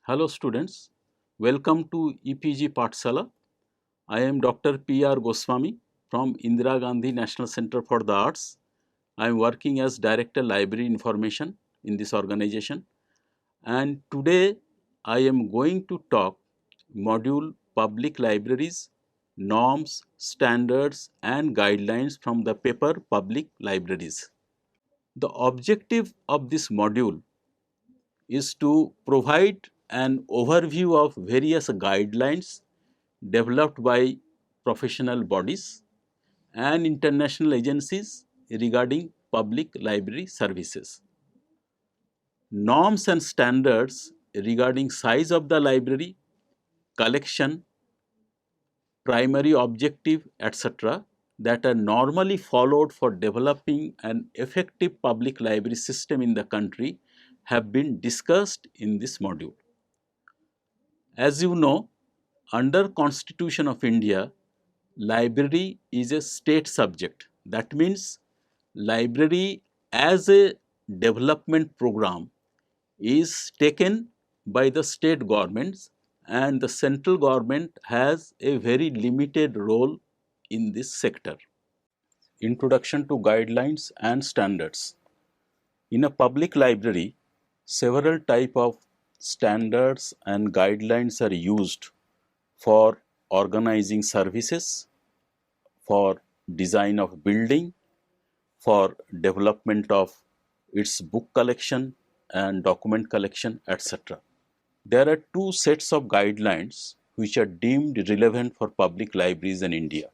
Hello students, welcome to EPG Pathshala. I am Dr. P.R. Goswami from Indira Gandhi National Center for the Arts. I am working as Director Library Information in this organization, and today I am going to talk module Public Libraries, Norms, Standards and Guidelines from the paper Public Libraries. The objective of this module is to provide an overview of various guidelines developed by professional bodies and international agencies regarding public library services. Norms and standards regarding size of the library, collection, primary objective, etc., that are normally followed for developing an effective public library system in the country have been discussed in this module. As you know, under Constitution of India, library is a state subject. That means library as a development program is taken by the state governments, and the central government has a very limited role in this sector. Introduction to guidelines and standards. In a public library, several type of standards and guidelines are used for organizing services, for design of building, for development of its book collection and document collection, etc. There are two sets of guidelines which are deemed relevant for public libraries in India.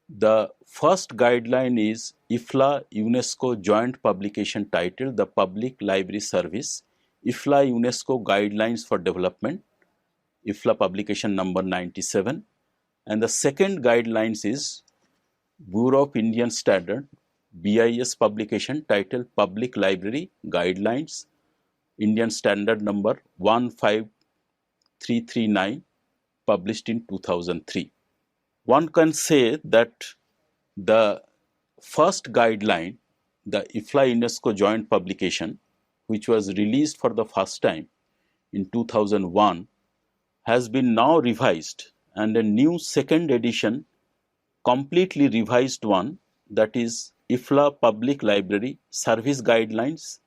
The first guideline is IFLA UNESCO joint publication titled The Public Library Service, IFLA UNESCO Guidelines for Development, IFLA publication number 97. And the second guidelines is Bureau of Indian Standard BIS publication titled Public Library Guidelines, Indian Standard number 15339, published in 2003. One can say that the first guideline, the IFLA UNESCO joint publication, which was released for the first time in 2001, has been now revised, and a new second edition, completely revised one, that is IFLA Public Library Service Guidelines,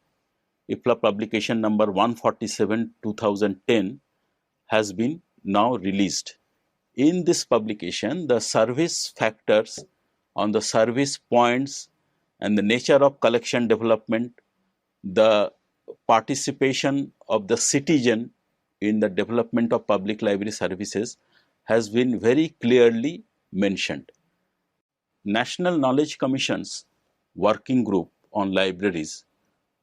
IFLA publication number 147 2010, has been now released. In this publication, the service factors on the service points and the nature of collection development, the participation of the citizen in the development of public library services has been very clearly mentioned. National Knowledge Commission's working group on libraries,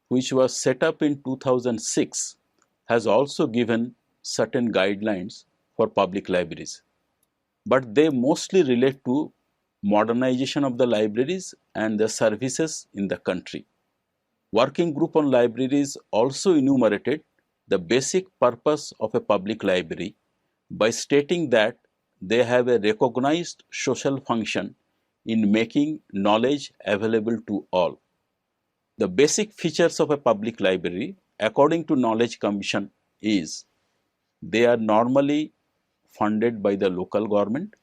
which was set up in 2006, has also given certain guidelines for public libraries, but they mostly relate to modernization of the libraries and the services in the country. Working group on libraries also enumerated the basic purpose of a public library by stating that they have a recognized social function in making knowledge available to all. The basic features of a public library, according to Knowledge Commission, is they are normally funded by the local government.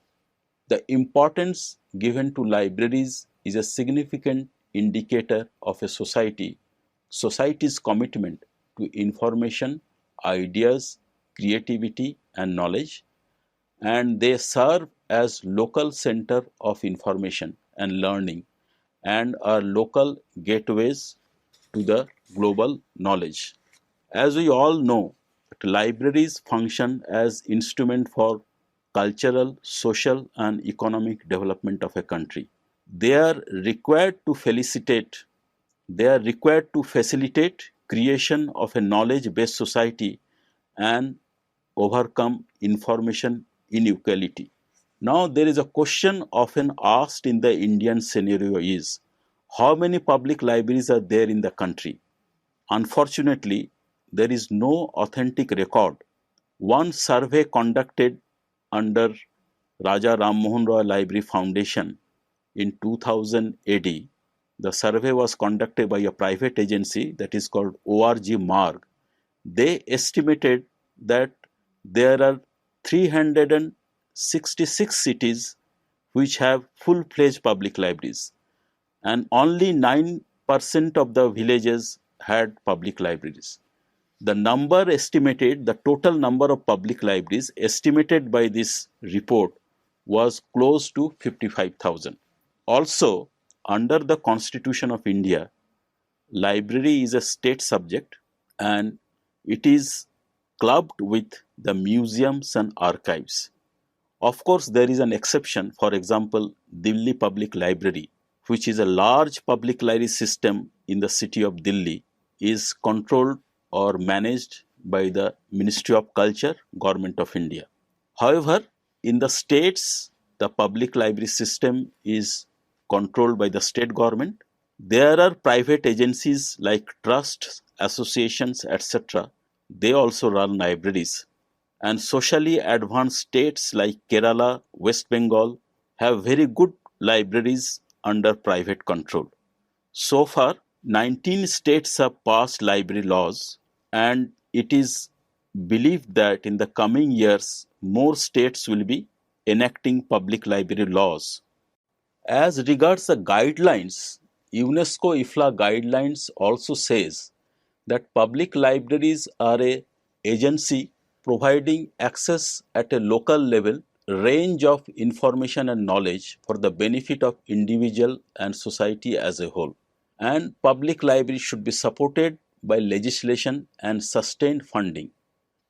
The importance given to libraries is a significant indicator of a society's commitment to information, ideas, creativity and knowledge, and they serve as local center of information and learning and are local gateways to the global knowledge. As we all know, libraries function as instrument for cultural, social and economic development of a country. They are required to facilitate creation of a knowledge-based society and overcome information inequality. Now there is a question often asked in the Indian scenario is, how many public libraries are there in the country? Unfortunately, there is no authentic record. One survey conducted under Raja Ram Mohan Roy Library Foundation in 2000 AD, the survey was conducted by a private agency that is called ORG Marg. They estimated that there are 366 cities which have full-fledged public libraries, and only 9% of the villages had public libraries. The number estimated, the total number of public libraries estimated by this report was close to 55,000. Also, under the Constitution of India, library is a state subject and it is clubbed with the museums and archives. Of course, there is an exception. For example, Delhi Public Library, which is a large public library system in the city of Delhi, is controlled or managed by the Ministry of Culture, Government of India. However, in the states, the public library system is controlled by the state government. There are private agencies like trusts, associations, etc. They also run libraries. And socially advanced states like Kerala, West Bengal have very good libraries under private control. So far, 19 states have passed library laws, and it is believed that in the coming years, more states will be enacting public library laws. As regards the guidelines, UNESCO IFLA guidelines also says that public libraries are a agency providing access at a local level range of information and knowledge for the benefit of individual and society as a whole. And public libraries should be supported by legislation and sustained funding.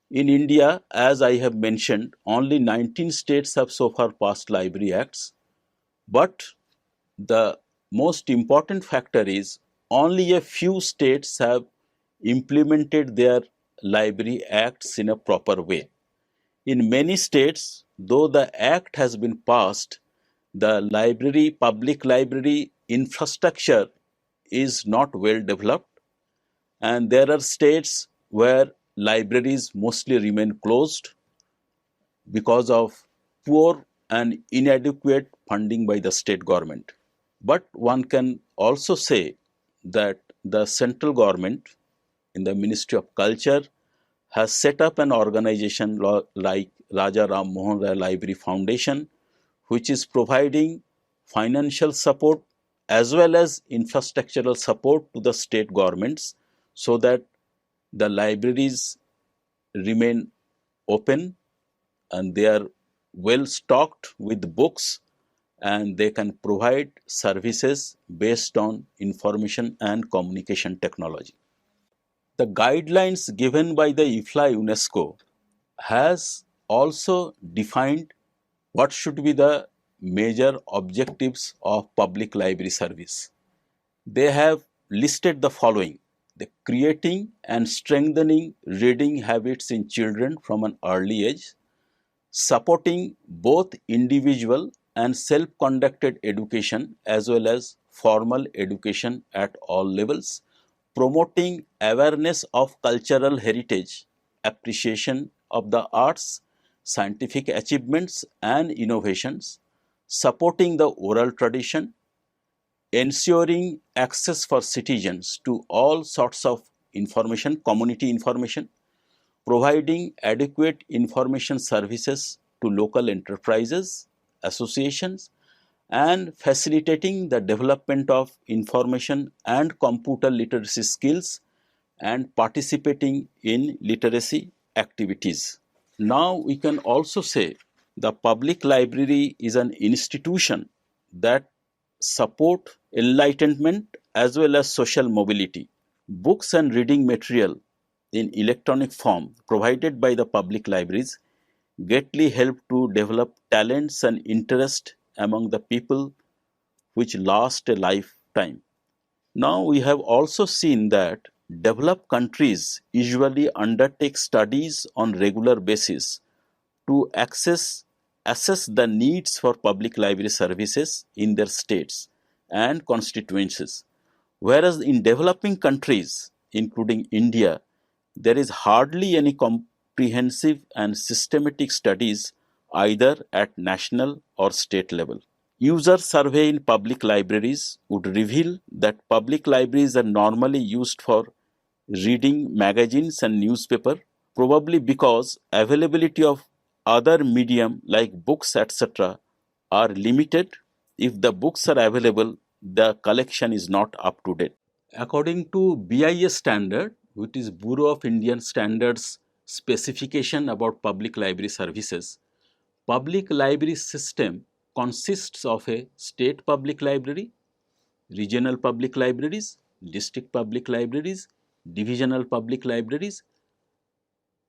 In India, as I have mentioned, only 19 states have so far passed library acts, but the most important factor is only a few states have implemented their library acts in a proper way. In many states, though the act has been passed, the public library infrastructure is not well developed, and there are states where libraries mostly remain closed because of poor and inadequate funding by the state government. But one can also say that the central government in the Ministry of Culture has set up an organization like Raja Ram Mohan Rai Library Foundation, which is providing financial support as well as infrastructural support to the state governments so that the libraries remain open and they are well stocked with books and they can provide services based on information and communication technology. The guidelines given by the IFLA UNESCO has also defined what should be the major objectives of public library service. They have listed the following: the creating and strengthening reading habits in children from an early age, supporting both individual and self-conducted education as well as formal education at all levels, promoting awareness of cultural heritage, appreciation of the arts, scientific achievements and innovations, supporting the oral tradition, ensuring access for citizens to all sorts of information, community information, providing adequate information services to local enterprises, associations, and facilitating the development of information and computer literacy skills and participating in literacy activities. Now we can also say the public library is an institution that support enlightenment as well as social mobility. Books and reading material in electronic form provided by the public libraries greatly help to develop talents and interest among the people which last a lifetime. Now we have also seen that developed countries usually undertake studies on regular basis to assess the needs for public library services in their states and constituencies. Whereas in developing countries, including India, there is hardly any comprehensive and systematic studies either at national or state level. User survey in public libraries would reveal that public libraries are normally used for reading magazines and newspaper, probably because availability of other medium like books etc. are limited. If the books are available, the collection is not up to date. According to BIS standard, which is Bureau of Indian Standards specification about public library services, public library system consists of a state public library, regional public libraries, district public libraries, divisional public libraries,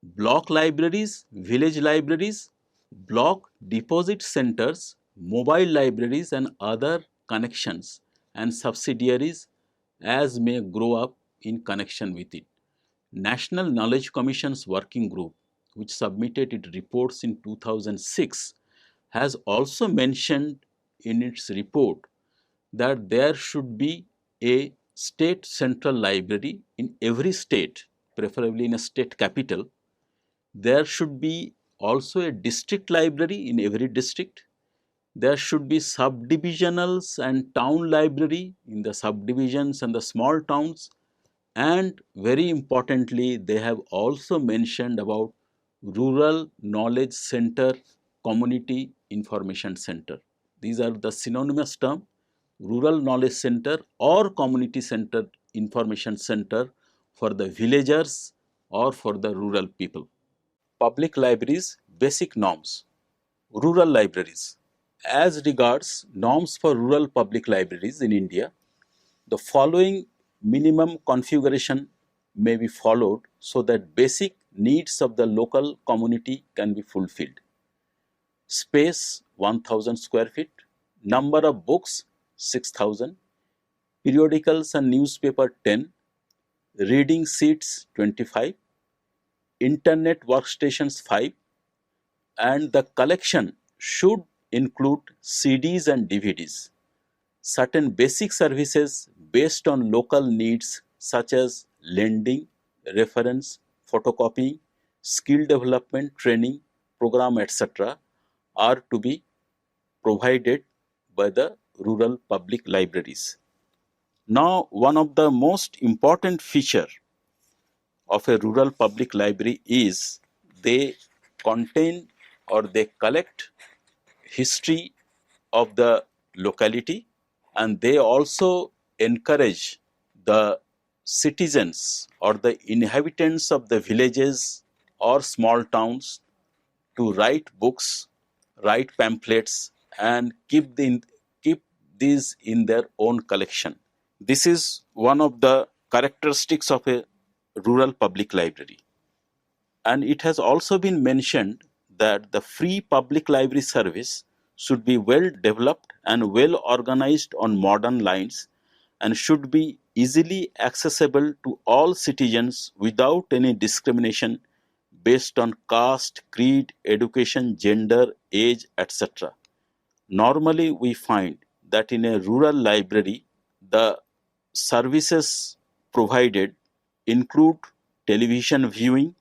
block libraries, village libraries, block deposit centers, mobile libraries and other connections and subsidiaries as may grow up in connection with it. National Knowledge Commission's working group, which submitted its reports in 2006, has also mentioned in its report that there should be a state central library in every state, preferably in a state capital. There should be also a district library in every district. There should be subdivisionals and town library in the subdivisions and the small towns. And very importantly, they have also mentioned about rural knowledge center, community information center. These are the synonymous term, rural knowledge center or community center information center for the villagers or for the rural people. Public libraries basic norms. Rural libraries. As regards norms for rural public libraries in India, the following minimum configuration may be followed so that basic needs of the local community can be fulfilled. Space 1000 square feet, number of books 6000, periodicals and newspaper 10, reading seats 25, internet workstations 5, and the collection should include CDs and DVDs. Certain basic services based on local needs such as lending, reference, photocopying, skill development, training, program etc. are to be provided by the rural public libraries. Now, one of the most important feature of a rural public library is they contain or they collect history of the locality, and they also encourage the citizens or the inhabitants of the villages or small towns to write books, write pamphlets and keep these in their own collection. This is one of the characteristics of a rural public library. And it has also been mentioned that the free public library service should be well developed and well organized on modern lines and should be easily accessible to all citizens without any discrimination based on caste, creed, education, gender, age, etc. Normally, we find that in a rural library, the services provided include television viewing,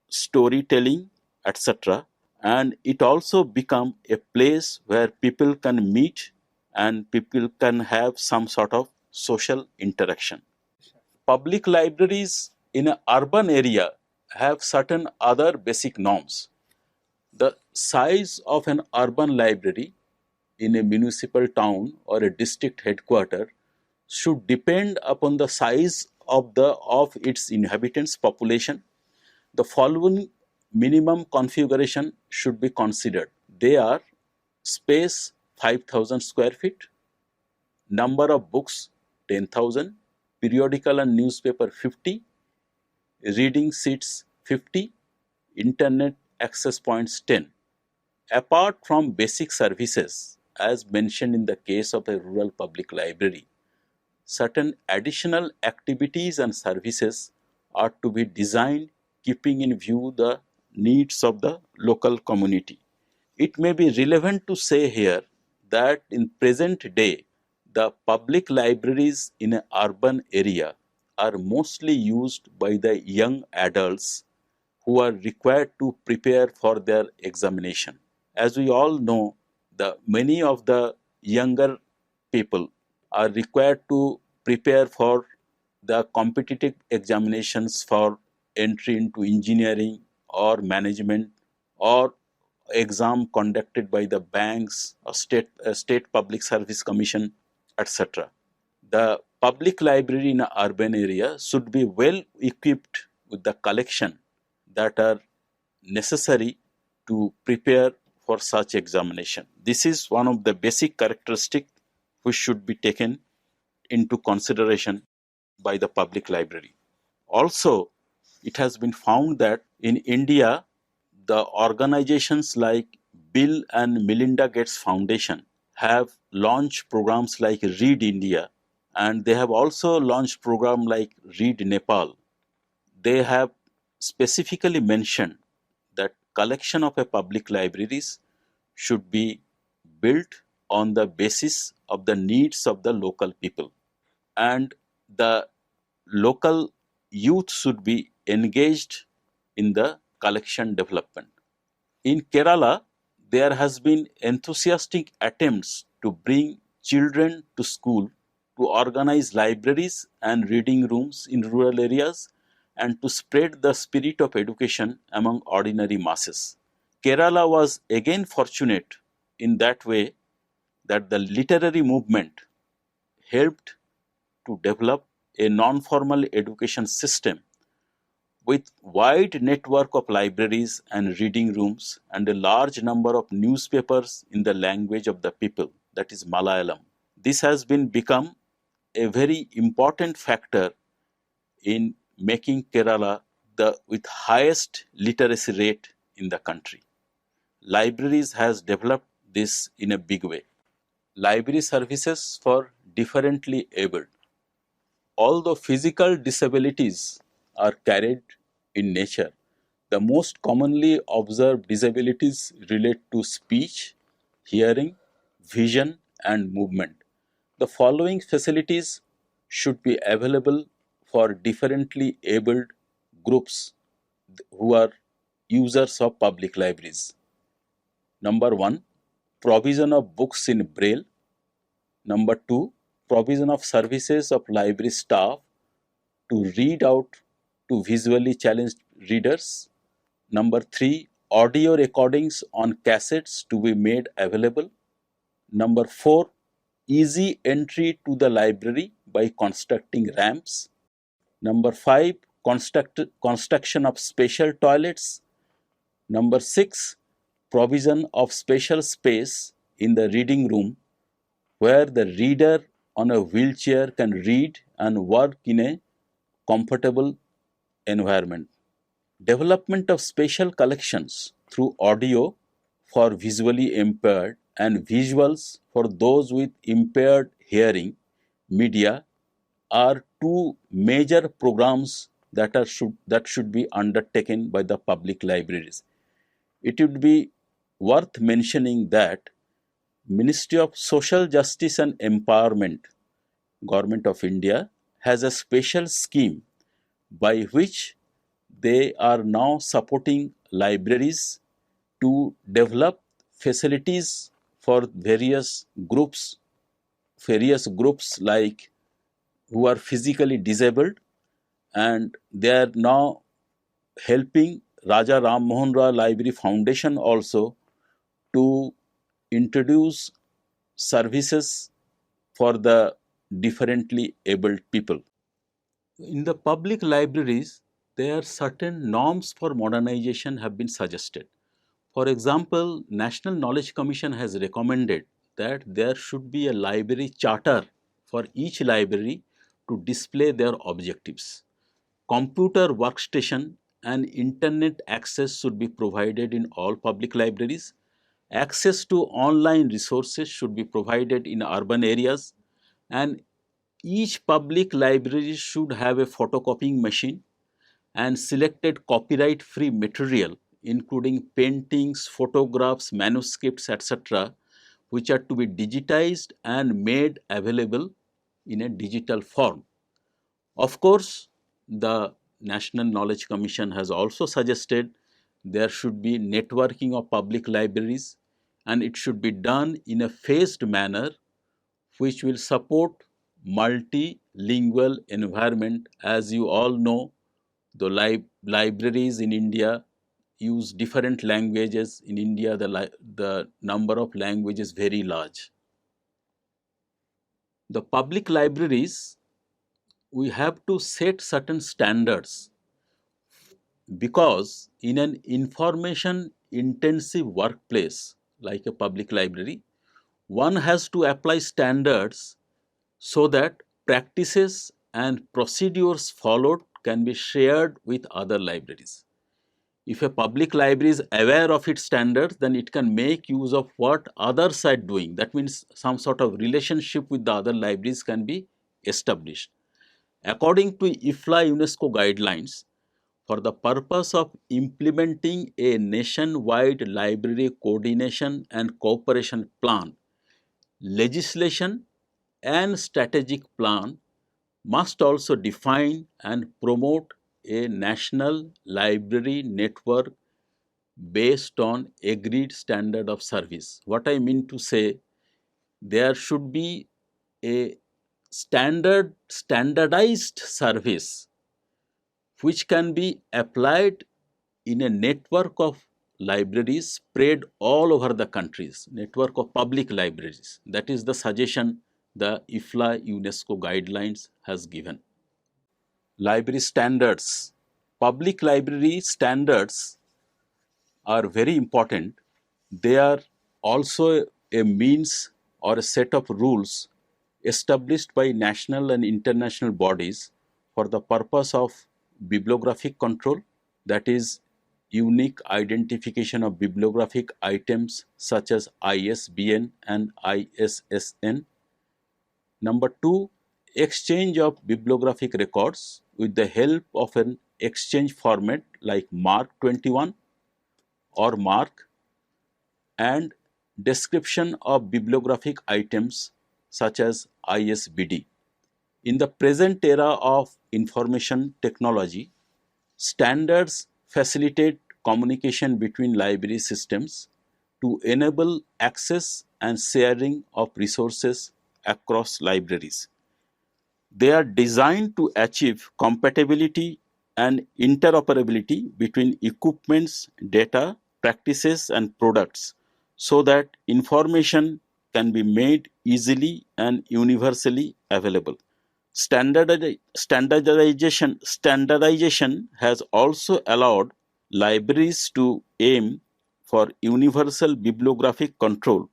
storytelling, etc. And it also become a place where people can meet and people can have some sort of social interaction. Public libraries in an urban area have certain other basic norms. The size of an urban library in a municipal town or a district headquarter should depend upon the size of its inhabitants population. The following minimum configuration should be considered. They are space 5000 square feet, number of books 10,000, periodical and newspaper 50, reading seats 50, internet access points 10. Apart from basic services, as mentioned in the case of a rural public library, certain additional activities and services are to be designed keeping in view the needs of the local community. It may be relevant to say here that in present day, the public libraries in an urban area are mostly used by the young adults who are required to prepare for their examination. As we all know, many of the younger people are required to prepare for the competitive examinations for entry into engineering or management or exam conducted by the banks or state public service commission, etc. The public library in an urban area should be well equipped with the collection that are necessary to prepare for such examination. This is one of the basic characteristics which should be taken into consideration by the public library. Also, it has been found that in India, the organizations like Bill and Melinda Gates Foundation have launched programs like Read India, and they have also launched program like Read Nepal. They have specifically mentioned that collection of a public libraries should be built on the basis of the needs of the local people, and the local youth should be engaged in the collection development. In Kerala, there has been enthusiastic attempts to bring children to school, to organize libraries and reading rooms in rural areas, and to spread the spirit of education among ordinary masses. Kerala was again fortunate in that way that the literary movement helped to develop a non-formal education system with wide network of libraries and reading rooms and a large number of newspapers in the language of the people, that is Malayalam. This has been become a very important factor in making Kerala the with highest literacy rate in the country. Libraries has developed this in a big way. Library services for differently abled. Although physical disabilities are carried in nature, the most commonly observed disabilities relate to speech, hearing, vision, and movement. The following facilities should be available for differently abled groups who are users of public libraries. Number one, provision of books in Braille. Number two, provision of services of library staff to read out to visually challenged readers. Number three, audio recordings on cassettes to be made available. Number four, easy entry to the library by constructing ramps. Number five, construction of special toilets. Number six, provision of special space in the reading room where the reader on a wheelchair can read and work in a comfortable environment. Development of special collections through audio for visually impaired and visuals for those with impaired hearing media are two major programs that should be undertaken by the public libraries. It would be worth mentioning that Ministry of Social Justice and Empowerment, Government of India, has a special scheme by which they are now supporting libraries to develop facilities for various groups like who are physically disabled, and they are now helping Raja Ram Mohan Roy Library Foundation also to introduce services for the differently abled people. In the public libraries, there are certain norms for modernization have been suggested. For example, National Knowledge Commission has recommended that there should be a library charter for each library to display their objectives. Computer workstation and internet access should be provided in all public libraries. Access to online resources should be provided in urban areas, and each public library should have a photocopying machine and selected copyright free material including paintings, photographs, manuscripts, etc., which are to be digitized and made available in a digital form. Of course, the National Knowledge Commission has also suggested there should be networking of public libraries, and it should be done in a phased manner which will support multilingual environment. As you all know, the libraries in India use different languages. In India, the number of languages is very large. The public libraries, we have to set certain standards, because in an information intensive workplace like a public library, one has to apply standards so that practices and procedures followed can be shared with other libraries. If a public library is aware of its standards, then it can make use of what others are doing. That means some sort of relationship with the other libraries can be established. According to IFLA UNESCO guidelines, for the purpose of implementing a nationwide library coordination and cooperation plan, legislation and strategic plan must also define and promote a national library network based on agreed standard of service. What I mean to say, there should be a standardized service which can be applied in a network of libraries spread all over the countries, network of public libraries. That is the suggestion the IFLA UNESCO guidelines has given. Library standards. Public library standards are very important. They are also a means or a set of rules established by national and international bodies for the purpose of bibliographic control, that is, unique identification of bibliographic items such as ISBN and ISSN. Number two, exchange of bibliographic records with the help of an exchange format like MARC 21 or MARC, and description of bibliographic items such as ISBD. In the present era of information technology, standards facilitate communication between library systems to enable access and sharing of resources across libraries. They are designed to achieve compatibility and interoperability between equipments, data, practices, and products so that information can be made easily and universally available. Standardization has also allowed libraries to aim for universal bibliographic control,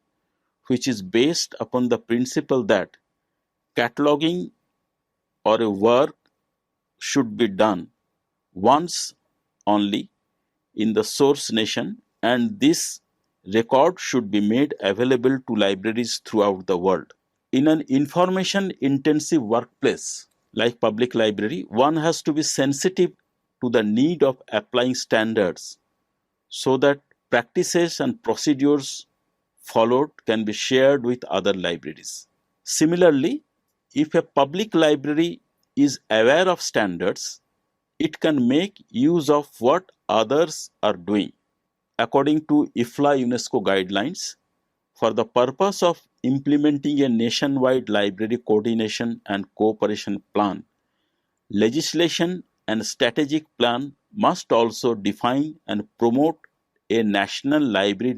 which is based upon the principle that cataloging or a work should be done once only in the source nation, and this record should be made available to libraries throughout the world. In an information intensive workplace like public library, one has to be sensitive to the need of applying standards so that practices and procedures followed can be shared with other libraries. Similarly, if a public library is aware of standards, it can make use of what others are doing. According to IFLA UNESCO guidelines, for the purpose of implementing a nationwide library coordination and cooperation plan, legislation and strategic plan must also define and promote a national library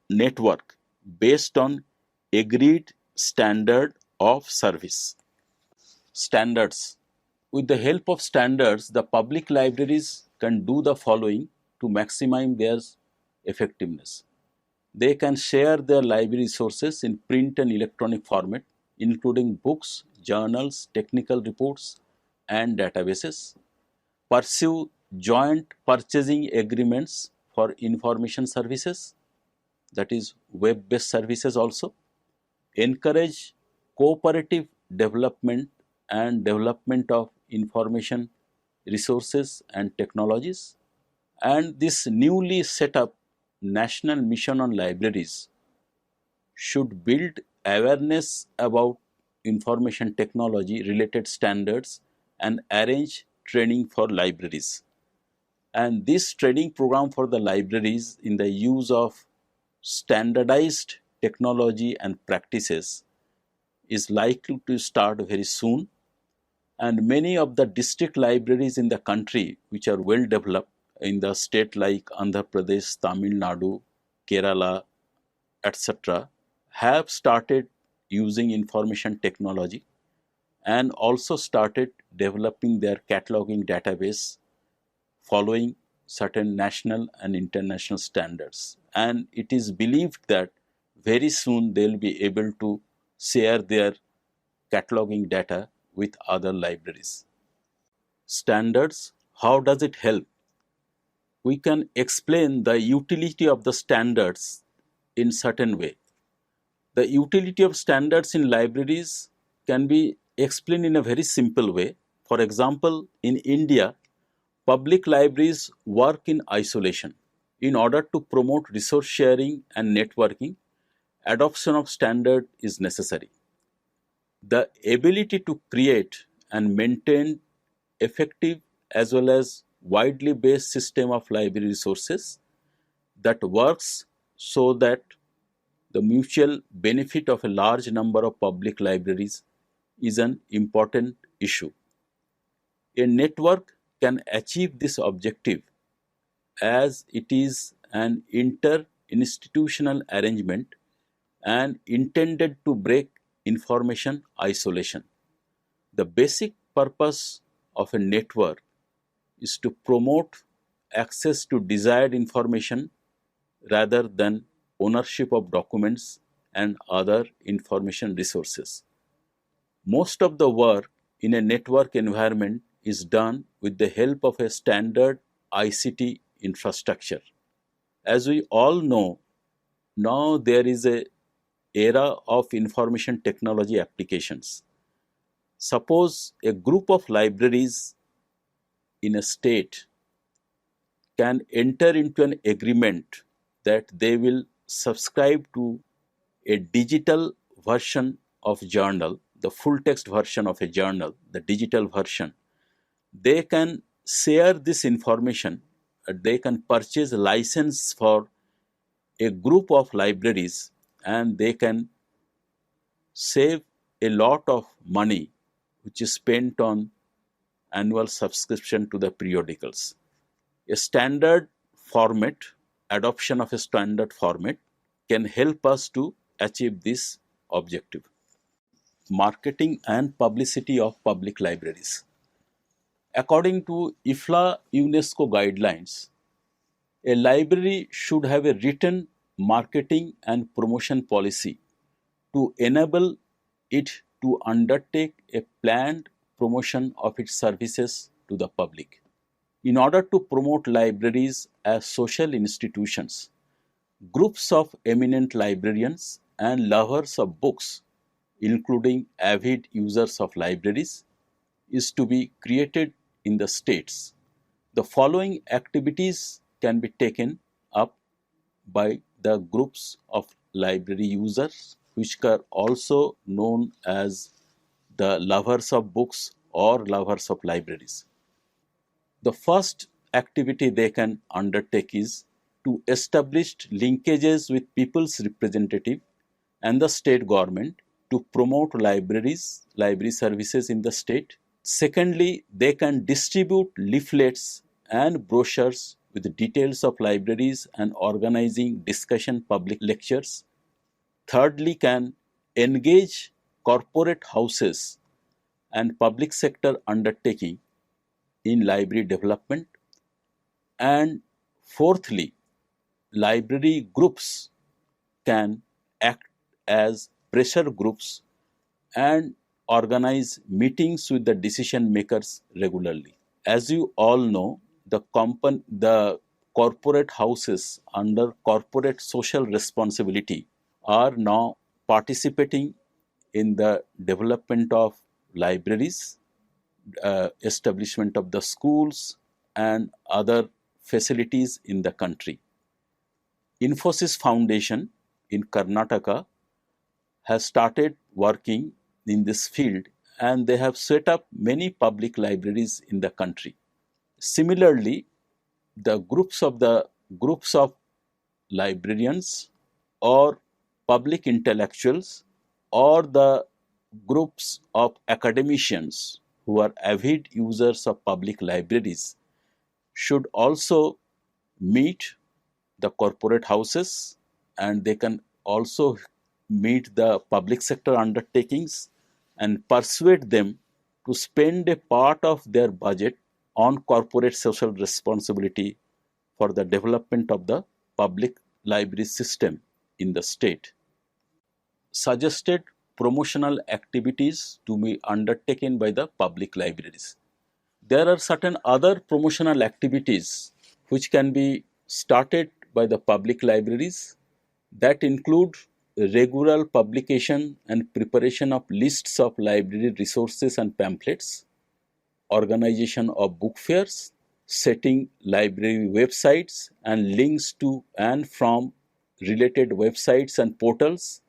network based on agreed standard of service. Standards. With the help of standards, the public libraries can do the following to maximize their effectiveness. They can share their library resources in print and electronic format, including books, journals, technical reports, and databases. Pursue joint purchasing agreements for information services, that is, web based services also. Encourage cooperative development and development of information resources and technologies. And this newly set up National Mission on Libraries should build awareness about information technology related standards and arrange training for libraries. And this training program for the libraries in the use of standardized technology and practices is likely to start very soon, and many of the district libraries in the country which are well developed, in the state like Andhra Pradesh, Tamil Nadu, Kerala, etc., have started using information technology and also started developing their cataloging database following certain national and international standards. And it is believed that very soon they will be able to share their cataloging data with other libraries. Standards, how does it help? We can explain the utility of the standards in certain way. The utility of standards in libraries can be explained in a very simple way. For example, in India, public libraries work in isolation. In order to promote resource sharing and networking, adoption of standard is necessary. The ability to create and maintain effective as well as widely based system of library resources that works so that the mutual benefit of a large number of public libraries is an important issue. A network can achieve this objective as it is an inter-institutional arrangement and intended to break information isolation. The basic purpose of a network is to promote access to desired information rather than ownership of documents and other information resources. Most of the work in a network environment is done with the help of a standard ICT infrastructure. As we all know, now there is a era of information technology applications. Suppose a group of libraries in a state can enter into an agreement that they will subscribe to a digital version of journal, the full text version of a journal, the digital version. They can share this information, they can purchase a license for a group of libraries, and they can save a lot of money which is spent on annual subscription to the periodicals. A standard format, adoption of a standard format can help us to achieve this objective. Marketing and publicity of public libraries. According to IFLA UNESCO guidelines, a library should have a written marketing and promotion policy to enable it to undertake a planned promotion of its services to the public. In order to promote libraries as social institutions, groups of eminent librarians and lovers of books, including avid users of libraries, is to be created in the states. The following activities can be taken up by the groups of library users, which are also known as the lovers of books or lovers of libraries. The first activity they can undertake is to establish linkages with people's representative and the state government to promote library services in the state. Secondly, they can distribute leaflets and brochures with details of libraries and organizing discussion public lectures. Thirdly, can engage corporate houses and public sector undertaking in library development. And fourthly, library groups can act as pressure groups and organize meetings with the decision makers regularly. As you all know, the corporate houses under corporate social responsibility are now participating in the development of libraries, establishment of the schools and other facilities in the country. Infosys Foundation in Karnataka has started working in this field, and they have set up many public libraries in the country. Similarly, the groups of librarians or public intellectuals or the groups of academicians who are avid users of public libraries should also meet the corporate houses, and they can also meet the public sector undertakings and persuade them to spend a part of their budget on corporate social responsibility for the development of the public library system in the state. Suggested promotional activities to be undertaken by the public libraries. There are certain other promotional activities which can be started by the public libraries that include regular publication and preparation of lists of library resources and pamphlets, organization of book fairs, setting library websites and links to and from related websites and portals,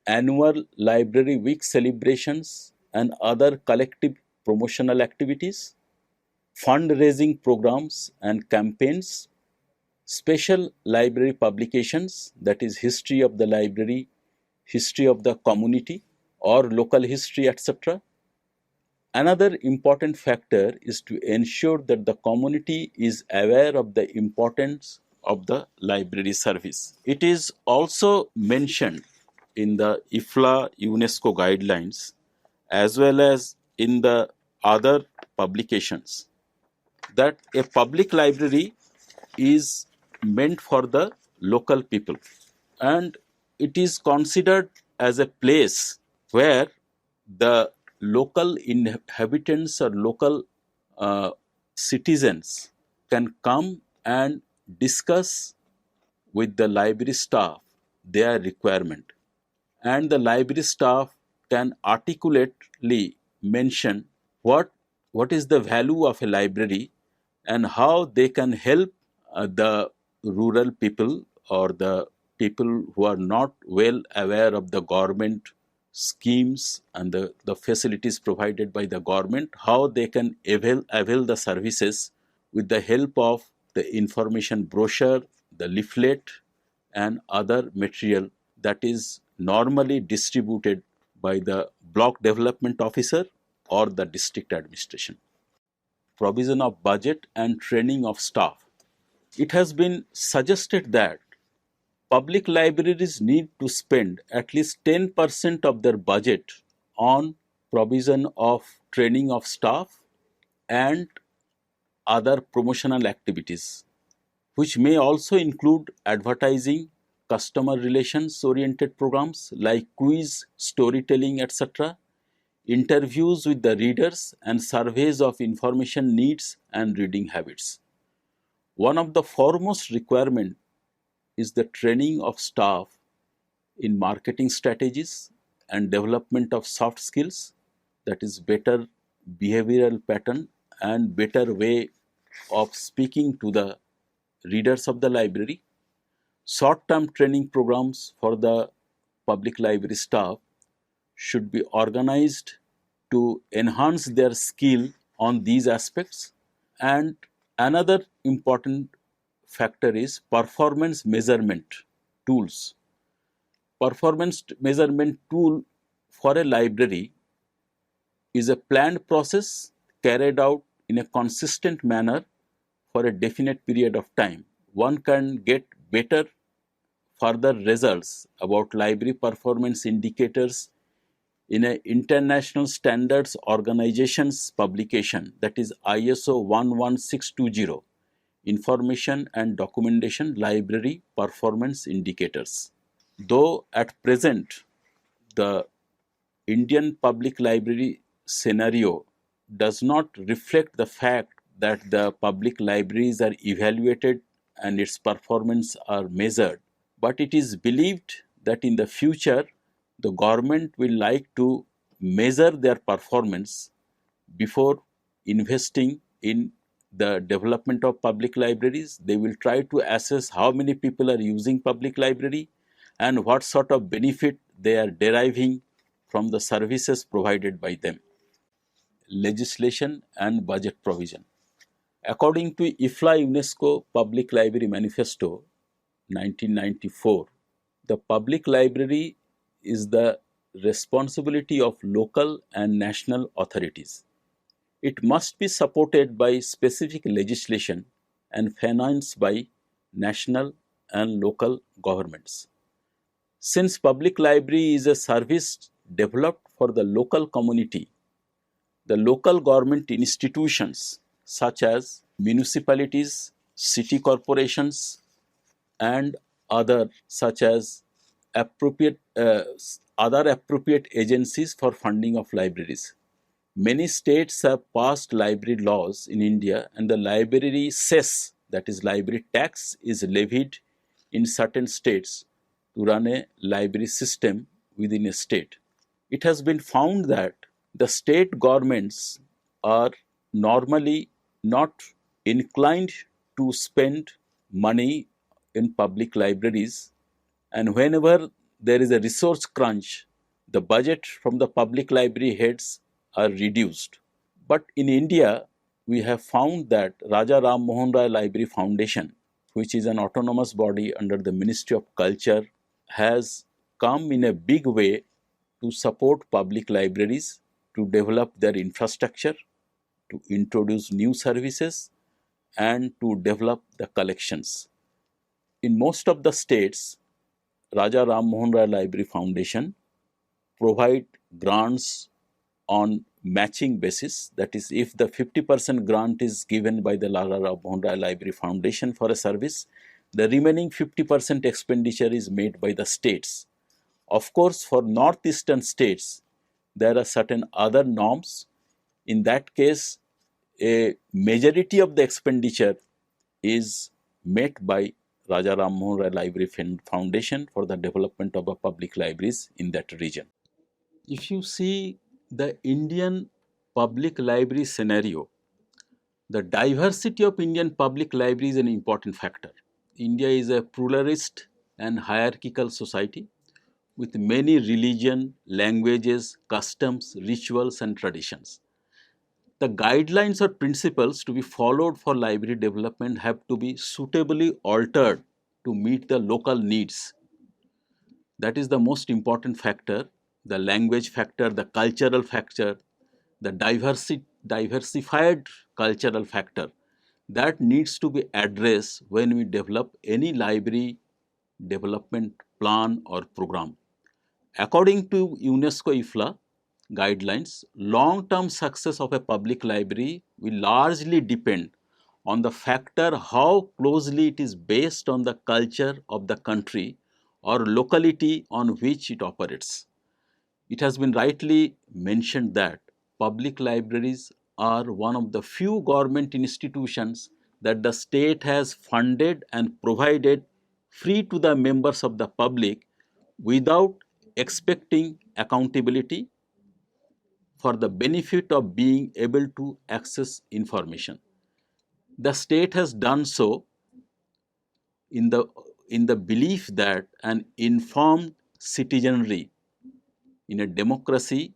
annual library week celebrations and other collective promotional activities, fundraising programs and campaigns, special library publications, that is history of the library, history of the community or local history, etc. Another important factor is to ensure that the community is aware of the importance of the library service. It is also mentioned in the IFLA UNESCO guidelines as well as in the other publications that a public library is meant for the local people, and it is considered as a place where the local inhabitants or local uh, citizens can come and discuss with the library staff their requirement, and the library staff can articulately mention what is the value of a library and how they can help the rural people or the people who are not well aware of the government schemes and the facilities provided by the government, how they can avail the services with the help of the information brochure, the leaflet, and other material that is normally distributed by the block development officer or the district administration. Provision of budget and training of staff. It has been suggested that public libraries need to spend at least 10% of their budget on provision of training of staff and other promotional activities, which may also include advertising, customer relations oriented programs like quiz, storytelling, etc., interviews with the readers, and surveys of information needs and reading habits. One of the foremost requirements is the training of staff in marketing strategies and development of soft skills, that is better behavioral pattern and better way of speaking to the readers of the library. Short-term training programs for the public library staff should be organized to enhance their skill on these aspects. And another important factor is performance measurement tools. Performance measurement tool for a library is a planned process carried out in a consistent manner for a definite period of time. One can get better further results about library performance indicators in an international standards organization's publication, that is ISO 11620, Information and Documentation Library Performance Indicators. Though at present the Indian public library scenario does not reflect the fact that the public libraries are evaluated and its performance are measured, but it is believed that in the future the government will like to measure their performance before investing in the development of public libraries. They will try to assess how many people are using public library and what sort of benefit they are deriving from the services provided by them. Legislation and budget provision. According to IFLA UNESCO Public Library Manifesto 1994, the public library is the responsibility of local and national authorities. It must be supported by specific legislation and financed by national and local governments. Since public library is a service developed for the local community, the local government institutions such as municipalities, city corporations, and other such as appropriate other appropriate agencies for funding of libraries. Many states have passed library laws in India, and the library cess, that is library tax, is levied in certain states to run a library system within a state. It has been found that the state governments are normally not inclined to spend money in public libraries, and whenever there is a resource crunch, the budget from the public library heads are reduced. But in India, we have found that Raja Ram Mohan Rai Library Foundation, which is an autonomous body under the Ministry of Culture, has come in a big way to support public libraries to develop their infrastructure, to introduce new services, and to develop the collections. In most of the states, Raja Ram Mohan Rai Library Foundation provide grants on matching basis. That is, if the 50% grant is given by the Raja Ram Mohan Rai Library Foundation for a service, the remaining 50% expenditure is made by the states. Of course, for northeastern states, there are certain other norms. In that case, a majority of the expenditure is met by Raja Ram Mohan Rai Library Foundation for the development of public libraries in that region. If you see the Indian public library scenario, the diversity of Indian public library is an important factor. India is a pluralist and hierarchical society with many religion, languages, customs, rituals, and traditions. The guidelines or principles to be followed for library development have to be suitably altered to meet the local needs. That is the most important factor, the language factor, the cultural factor, the diversified cultural factor that needs to be addressed when we develop any library development plan or program. According to UNESCO IFLA guidelines, long-term success of a public library will largely depend on the factor how closely it is based on the culture of the country or locality on which it operates. It has been rightly mentioned that public libraries are one of the few government institutions that the state has funded and provided free to the members of the public without expecting accountability for the benefit of being able to access information. The state has done so in the belief that an informed citizenry in a democracy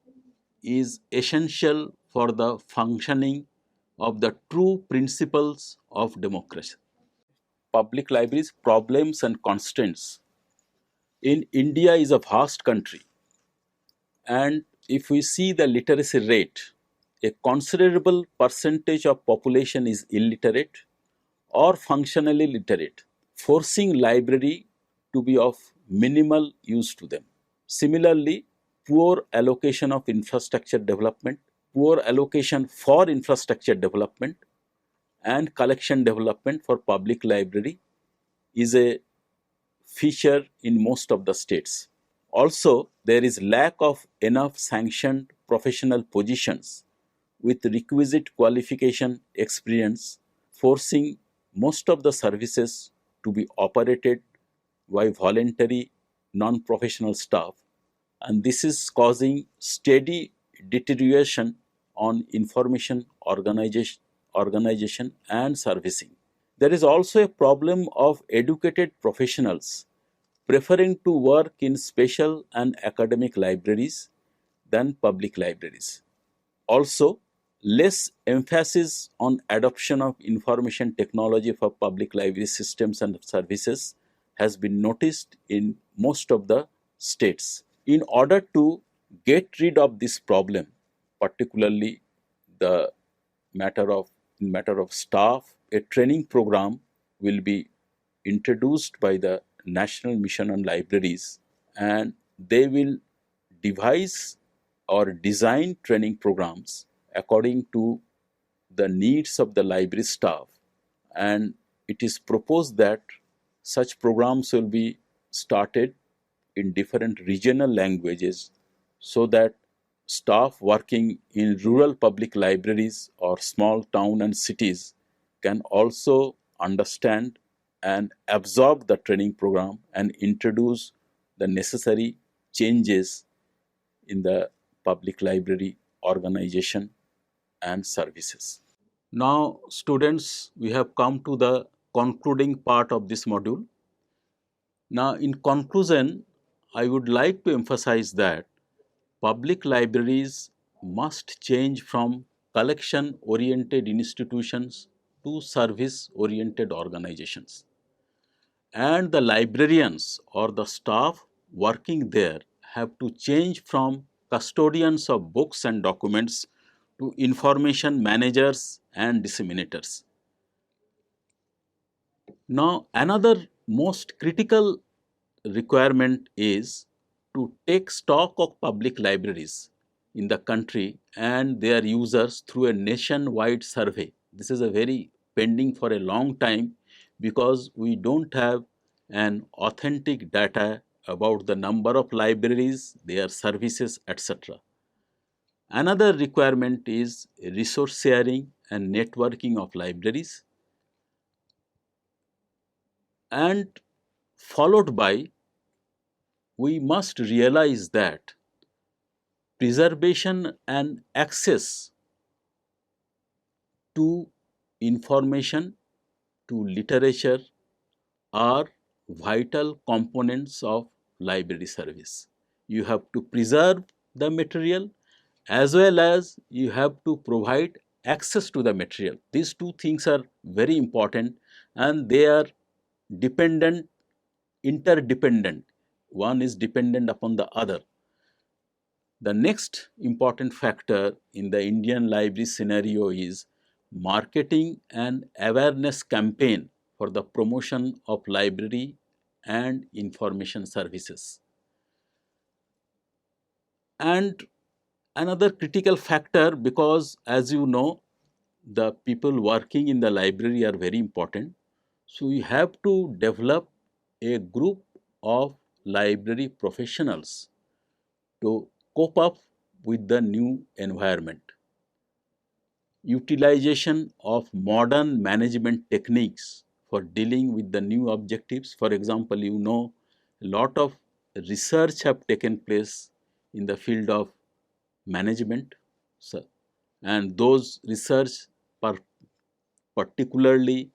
is essential for the functioning of the true principles of democracy. Public libraries problems and constraints. In India is a vast country, and if we see the literacy rate, a considerable percentage of population is illiterate or functionally literate, forcing library to be of minimal use to them. Similarly, poor allocation of infrastructure development, poor allocation for infrastructure development and collection development for public library is a feature in most of the states. Also, there is lack of enough sanctioned professional positions with requisite qualification experience, forcing most of the services to be operated by voluntary non-professional staff, and this is causing steady deterioration on information organization and servicing. There is also a problem of educated professionals preferring to work in special and academic libraries than public libraries. Also, less emphasis on adoption of information technology for public library systems and services has been noticed in most of the states. In order to get rid of this problem, particularly the matter of staff a training program will be introduced by the National Mission on Libraries, and they will devise or design training programs according to the needs of the library staff. And it is proposed that such programs will be started in different regional languages so that staff working in rural public libraries or small town and cities can also understand and absorb the training program and introduce the necessary changes in the public library organization and services. Now, students, we have come to the concluding part of this module. Now, in conclusion, I would like to emphasize that public libraries must change from collection-oriented institutions to service-oriented organizations. And the librarians or the staff working there have to change from custodians of books and documents to information managers and disseminators. Now, another most critical requirement is to take stock of public libraries in the country and their users through a nationwide survey. This is a very pending for a long time because we don't have an authentic data about the number of libraries, their services, etc. Another requirement is resource sharing and networking of libraries, and followed by we must realize that preservation and access to information, to literature are vital components of library service. You have to preserve the material as well as you have to provide access to the material. These two things are very important and they are dependent, interdependent. One is dependent upon the other. The next important factor in the Indian library scenario is marketing and awareness campaign for the promotion of library and information services. And another critical factor, because as you know, the people working in the library are very important. So we have to develop a group of library professionals to cope up with the new environment. Utilization of modern management techniques for dealing with the new objectives. For example, you know, a lot of research have taken place in the field of management, so, and those research, particularly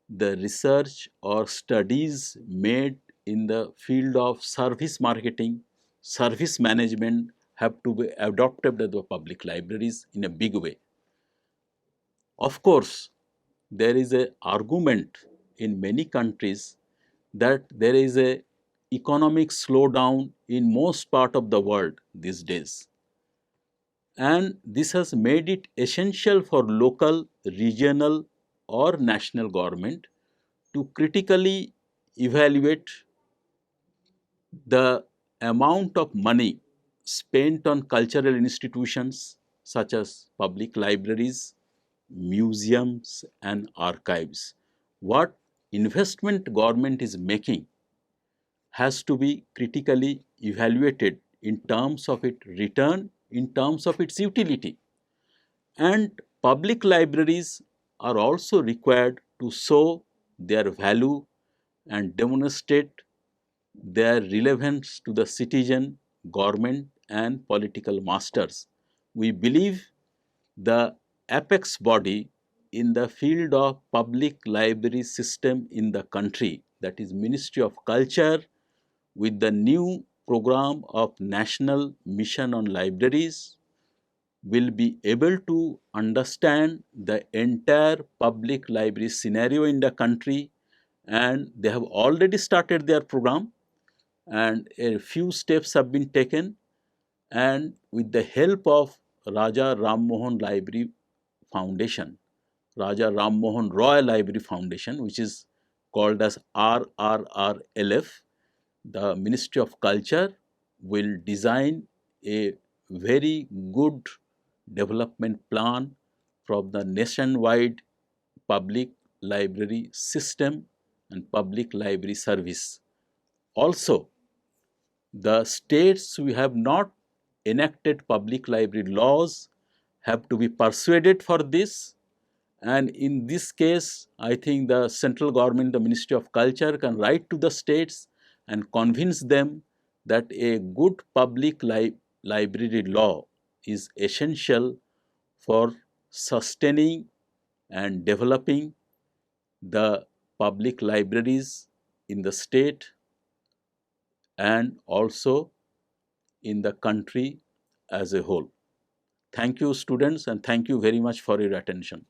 the research or studies made in the field of service marketing, service management, have to be adopted by the public libraries in a big way. Of course, there is an argument in many countries that there is a economic slowdown in most part of the world these days, and this has made it essential for local, regional or national government to critically evaluate the amount of money spent on cultural institutions such as public libraries, museums and archives. What investment government is making has to be critically evaluated in terms of its return, in terms of its utility. And public libraries are also required to show their value and demonstrate their relevance to the citizen, government and political masters. We believe the apex body in the field of public library system in the country, that is Ministry of Culture, with the new program of National Mission on Libraries, will be able to understand the entire public library scenario in the country, and they have already started their program and a few steps have been taken, and with the help of Raja Ram Mohan Library Foundation, Raja Ram Mohan Roy Library Foundation, which is called as RRRLF, the Ministry of Culture will design a very good development plan from the nationwide public library system and public library service. Also, the states who have not enacted public library laws have to be persuaded for this, and in this case I think the central government, the Ministry of Culture, can write to the states and convince them that a good public library law is essential for sustaining and developing the public libraries in the state and also in the country as a whole. Thank you, students, and thank you very much for your attention.